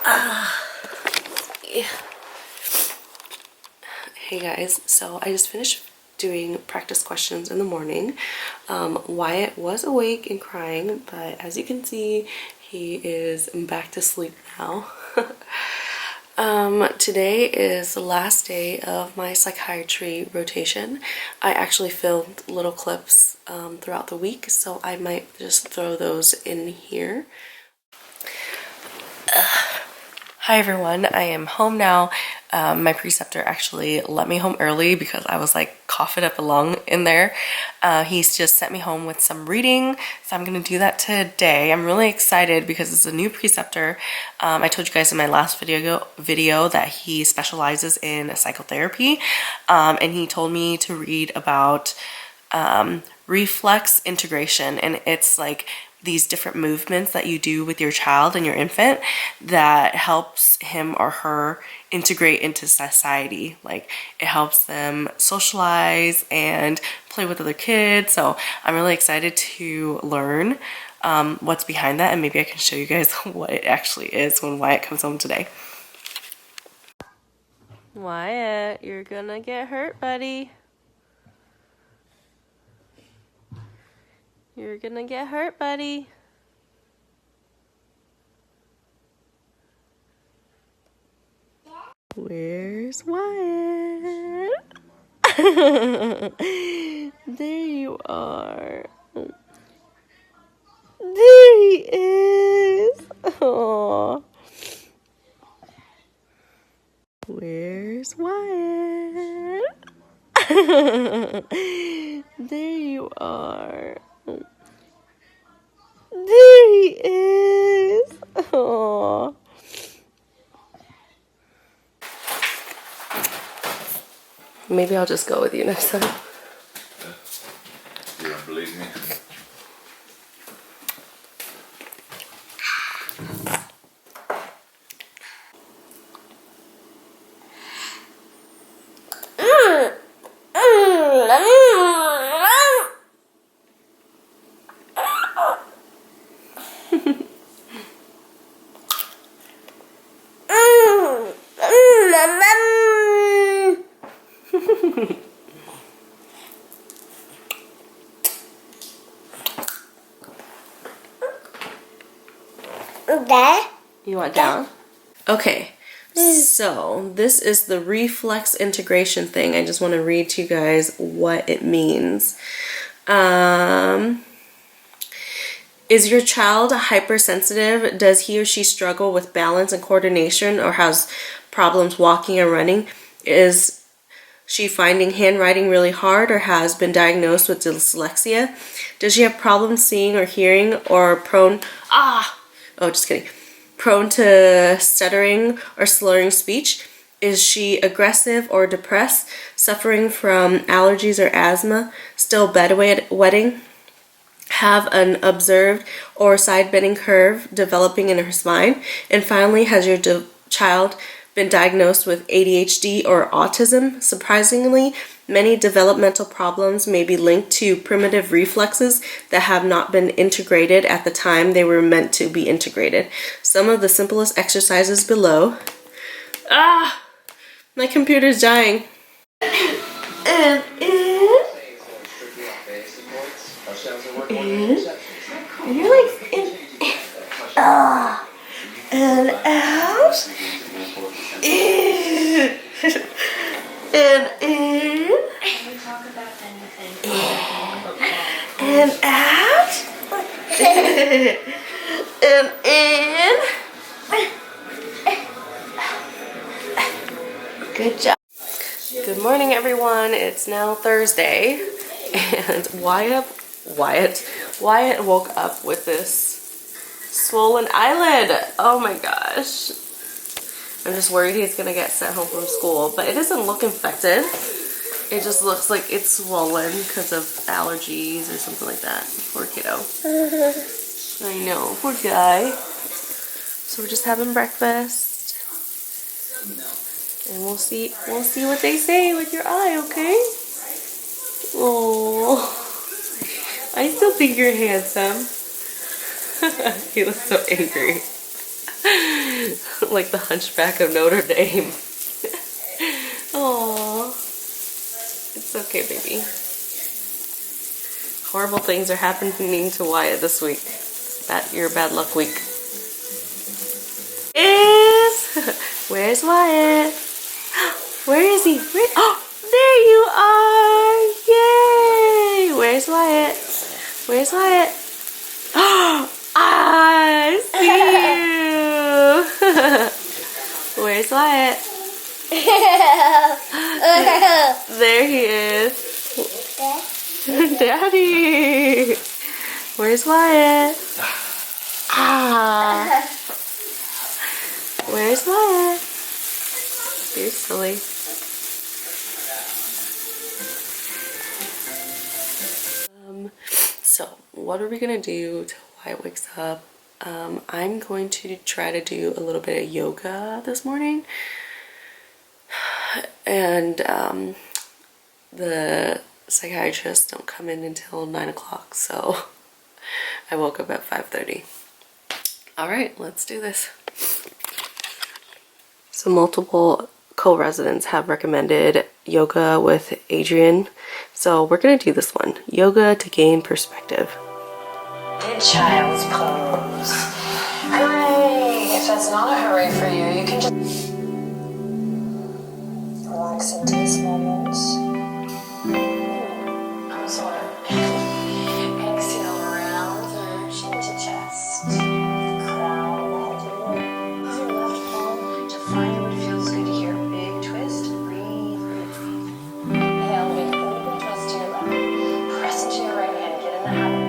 Yeah. Hey guys, so I just finished doing practice questions in the morning. Wyatt was awake and crying, but as you can see, he is back to sleep now. Today is the last day of my psychiatry rotation. I actually filmed little clips throughout the week, so I might just throw those in here. Hi everyone, I am home now. My preceptor actually let me home early because I was like coughing up a lung in there. He's just sent me home with some reading, so I'm gonna do that today. I'm really excited because it's a new preceptor. I told you guys in my last video that he specializes in psychotherapy, and he told me to read about reflex integration, and it's like these different movements that you do with your child and your infant that helps him or her integrate into society. Like it helps them socialize and play with other kids. So I'm really excited to learn what's behind that, and maybe I can show you guys what it actually is when Wyatt comes home today. Wyatt, you're gonna get hurt, buddy. You're gonna get hurt, buddy. Where's Wyatt? There you are. There he is. Aww. Where's Wyatt? There you are. There he is. Aww. Maybe I'll just go with you next time. You don't believe me? You want down? Okay, so this is the reflex integration thing. I just want to read to you guys what it means. Is your child hypersensitive? Does he or she struggle with balance and coordination, or has problems walking and running? Is she finding handwriting really hard, or has been diagnosed with dyslexia? Does she have problems seeing or hearing, or prone to stuttering or slurring speech? Is she aggressive or depressed, suffering from allergies or asthma, still bedwetting, have an observed or side-bending curve developing in her spine? And finally, has your child been diagnosed with ADHD or autism? Surprisingly, many developmental problems may be linked to primitive reflexes that have not been integrated at the time they were meant to be integrated. Some of the simplest exercises below. My computer's dying. And you're like and out. In. And in. And out. And in. Good job. Good morning, everyone. It's now Thursday, and Wyatt woke up with this swollen eyelid. Oh my gosh. I'm just worried he's gonna get sent home from school, but it doesn't look infected. It just looks like it's swollen because of allergies or something like that. Poor kiddo. I know, poor guy. So we're just having breakfast, and we'll see what they say with your eye, okay? Oh, I still think you're handsome. He looks so angry. like the Hunchback of Notre Dame. Oh, it's okay, baby. Horrible things are happening to Wyatt this week. It's your bad luck week. Where's Wyatt? Where is he? Oh, there you are! Yay! Where's Wyatt? Where's Wyatt? Oh, I see you! Where's Wyatt? There he is. Daddy! Where's Wyatt? Ah! Where's Wyatt? You're silly. So, what are we gonna do till Wyatt wakes up? I'm going to try to do a little bit of yoga this morning. And the psychiatrists don't come in until 9 o'clock, so I woke up at 5:30. All right, let's do this. So multiple co-residents have recommended yoga with Adrian, so we're gonna do this one, yoga to gain perspective. Good child's pose. Hooray! If that's not a hooray for you, you can just relax into this moment. I'm sort of exhale around your chin to chest. Crown the head. Use your left palm to find what feels good here. Big twist. Breathe, breathe, breathe. Inhale, make an open twist to your left. Press into your right hand. Get in the habit.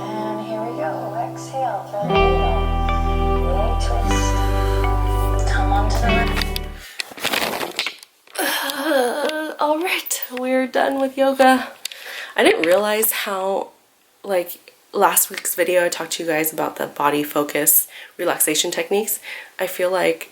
And here we go. Exhale. Thread the needle. Leg twist. Come onto the left. All right, we're done with yoga. I didn't realize how, like last week's video, I talked to you guys about the body focus relaxation techniques. I feel like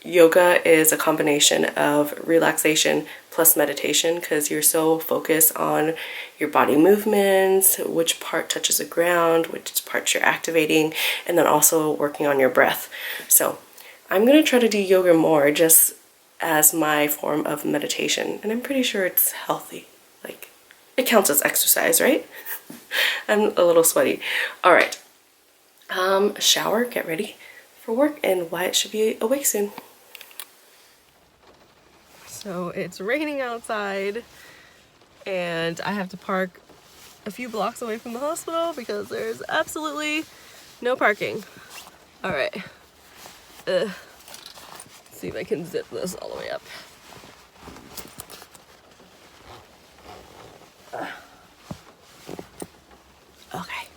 yoga is a combination of relaxation plus meditation because you're so focused on your body movements, which part touches the ground, which parts you're activating, and then also working on your breath. So I'm gonna try to do yoga more just as my form of meditation, and I'm pretty sure it's healthy. Like, it counts as exercise, right? I'm a little sweaty. All right, shower, get ready for work, and Wyatt should be awake soon. So it's raining outside, and I have to park a few blocks away from the hospital because there's absolutely no parking. All right. See if I can zip this all the way up. Okay.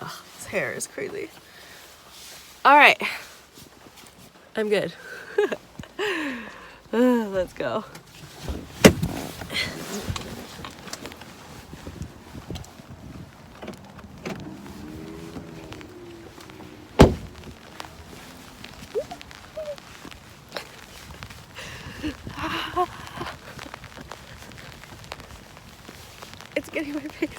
Oh, this hair is crazy. All right. I'm good. Let's go. It's getting my face.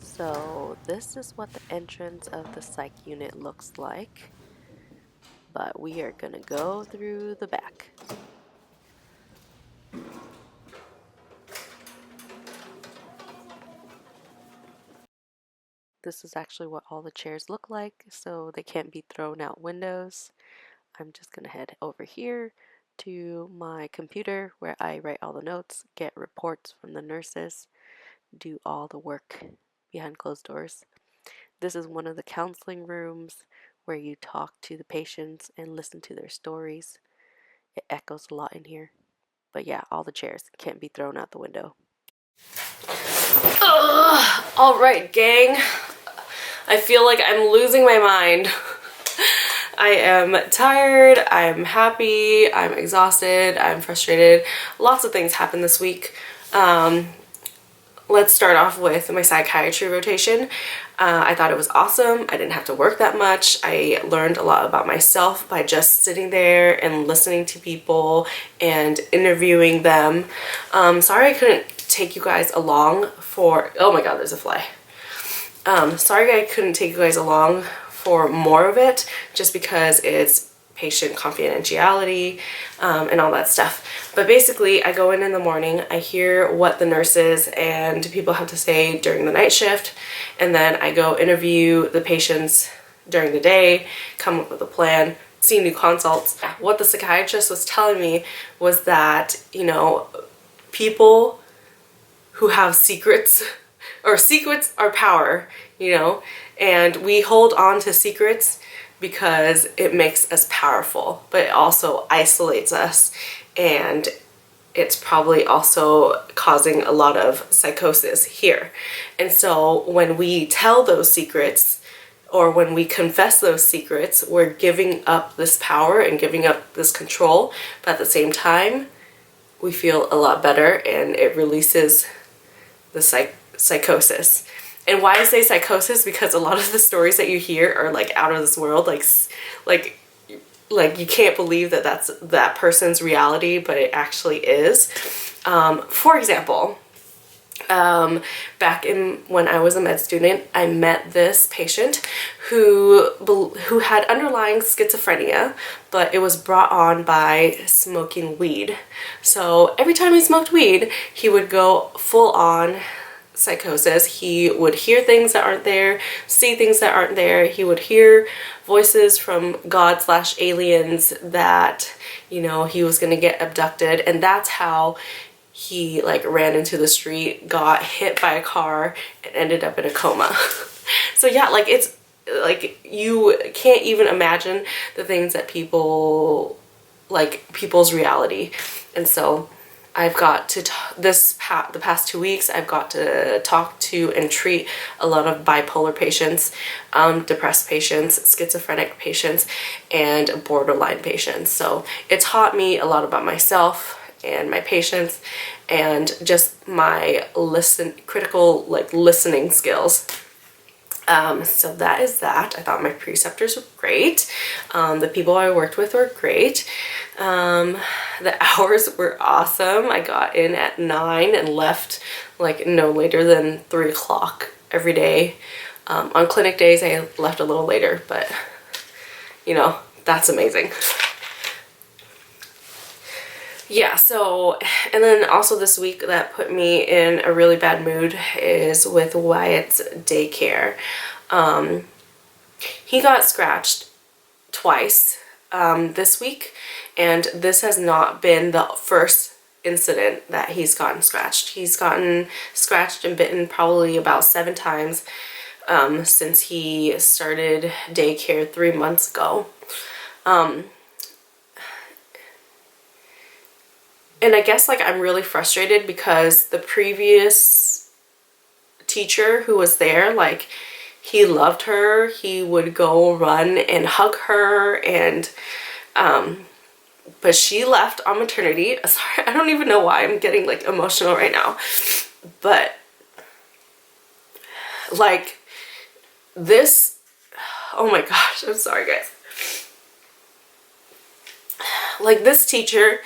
So this is what the entrance of the psych unit looks like, but we are gonna go through the back. This is actually what all the chairs look like, so they can't be thrown out windows. I'm just gonna head over here to my computer where I write all the notes, get reports from the nurses, do all the work behind closed doors. This is one of the counseling rooms where you talk to the patients and listen to their stories. It echoes a lot in here. But yeah, all the chairs can't be thrown out the window. All right, gang. I feel like I'm losing my mind. I am tired, I'm happy, I'm exhausted, I'm frustrated. Lots of things happened this week. Let's start off with my psychiatry rotation. I thought it was awesome. I didn't have to work that much. I learned a lot about myself by just sitting there and listening to people and interviewing them. Sorry I couldn't take you guys along for, oh my god, there's a fly. Sorry I couldn't take you guys along for more of it, just because it's patient confidentiality and all that stuff. But basically, I go in the morning, I hear what the nurses and people have to say during the night shift, and then I go interview the patients during the day, come up with a plan, see new consults. What the psychiatrist was telling me was that, you know, people who have secrets, or secrets are power, you know, and we hold on to secrets because it makes us powerful, but it also isolates us, and it's probably also causing a lot of psychosis here. And so when we tell those secrets, or when we confess those secrets, we're giving up this power and giving up this control, but at the same time, we feel a lot better, and it releases the psychosis. And why I say psychosis, because a lot of the stories that you hear are like out of this world, like you can't believe that that's that person's reality, but it actually is. For example, back in when I was a med student, I met this patient who had underlying schizophrenia, but it was brought on by smoking weed. So every time he smoked weed, he would go full on psychosis. He would hear things that aren't there, see things that aren't there. He would hear voices from God/aliens that, you know, he was gonna get abducted, and that's how he like ran into the street, got hit by a car, and ended up in a coma. So yeah, like it's like you can't even imagine the things that people, like people's reality. And so I've got to the past 2 weeks, I've got to talk to and treat a lot of bipolar patients, depressed patients, schizophrenic patients, and borderline patients. So it's taught me a lot about myself and my patients, and just my critical listening skills. So that is that. I thought my preceptors were great. The people I worked with were great. The hours were awesome. I got in at 9 and left like no later than 3 o'clock every day. On clinic days I left a little later, but you know, that's amazing. Yeah, so, and then also this week that put me in a really bad mood is with Wyatt's daycare. He got scratched twice this week, and this has not been the first incident that he's gotten scratched. He's gotten scratched and bitten probably about 7 times since he started daycare 3 months ago. And I guess like I'm really frustrated because the previous teacher who was there, like he loved her. He would go run and hug her, and but she left on maternity. Sorry, I don't even know why I'm getting like emotional right now. But like this, oh my gosh, I'm sorry guys. Like this teacher,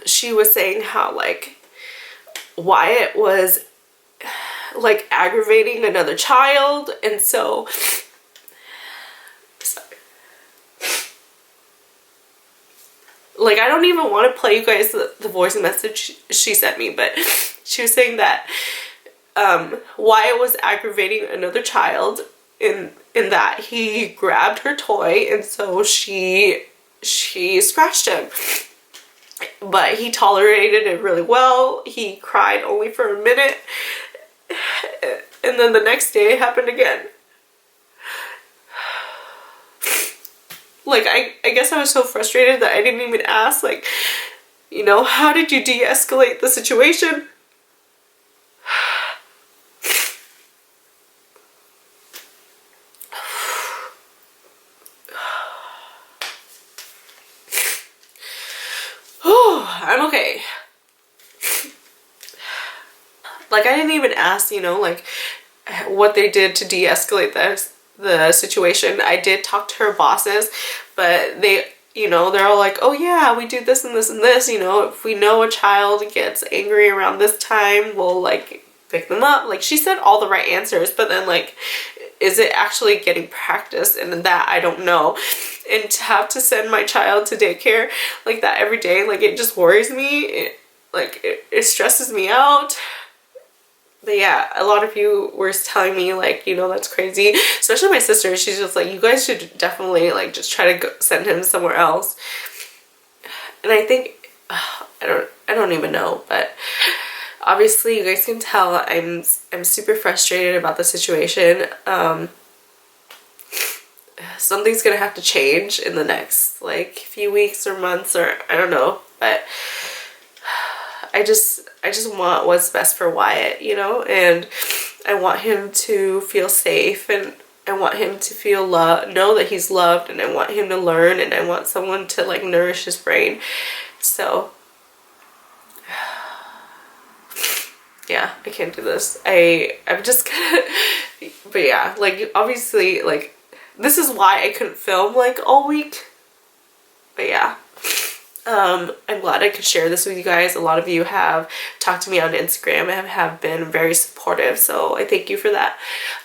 she was saying how like Wyatt was like aggravating another child, and so sorry. Like I don't even want to play you guys the voice message she sent me, but she was saying that Wyatt was aggravating another child in that he grabbed her toy, and so she scratched him. But he tolerated it really well. He cried only for a minute, and then the next day it happened again. Like I guess I was so frustrated that I didn't even ask, like, you know, how did you de-escalate the situation? I'm okay. Like I didn't even ask, you know, like what they did to de-escalate the situation. I did talk to her bosses, but you know, they're all like, oh yeah, we do this and this and this, you know, if we know a child gets angry around this time, we'll like pick them up. Like she said all the right answers, but then like, is it actually getting practiced? And that I don't know. And to have to send my child to daycare like that every day, like it just worries me. It stresses me out. But yeah, a lot of you were telling me like, you know, that's crazy. Especially my sister. She's just like, you guys should definitely like just try to go send him somewhere else. And I think, I don't even know. But obviously you guys can tell I'm super frustrated about the situation. Something's gonna have to change in the next like few weeks or months, or I don't know. But I just want what's best for Wyatt, you know, and I want him to feel safe, and I want him to feel know that he's loved, and I want him to learn, and I want someone to like nourish his brain. So yeah, I can't do this. I'm just gonna, but yeah, like obviously like this is why I couldn't film like all week. But yeah. I'm glad I could share this with you guys. A lot of you have talked to me on Instagram and have been very supportive, so I thank you for that.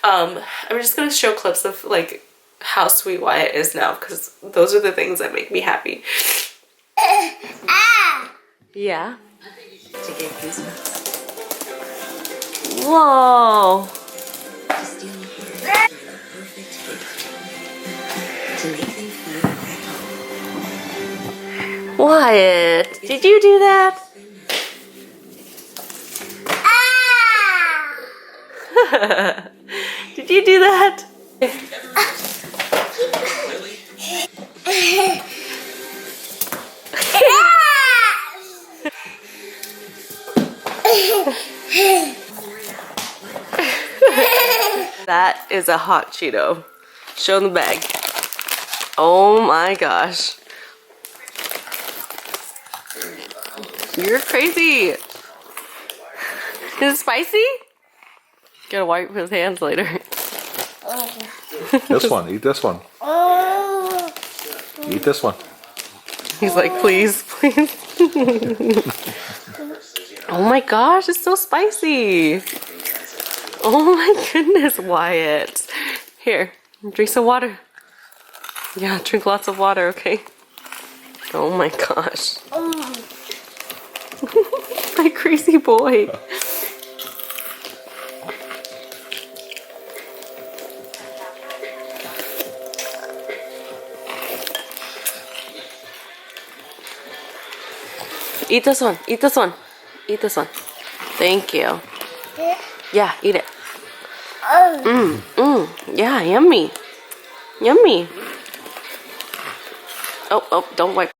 I'm just gonna show clips of like how sweet Wyatt is now, because those are the things that make me happy. Yeah. To get goosebumps. Whoa. Wyatt, did you do that? Did you do that? That is a hot Cheeto. Show the bag. Oh my gosh. You're crazy. Is it spicy? Gotta wipe his hands later. This one, eat this one. Eat this one. He's like, please, please. Oh my gosh, it's so spicy. Oh my goodness, Wyatt. Here, drink some water. Yeah, drink lots of water, okay? Oh my gosh. My crazy boy. Eat this one, eat this one, eat this one. Thank you. Yeah, eat it. Yeah, yummy. Yummy. Oh, don't wipe.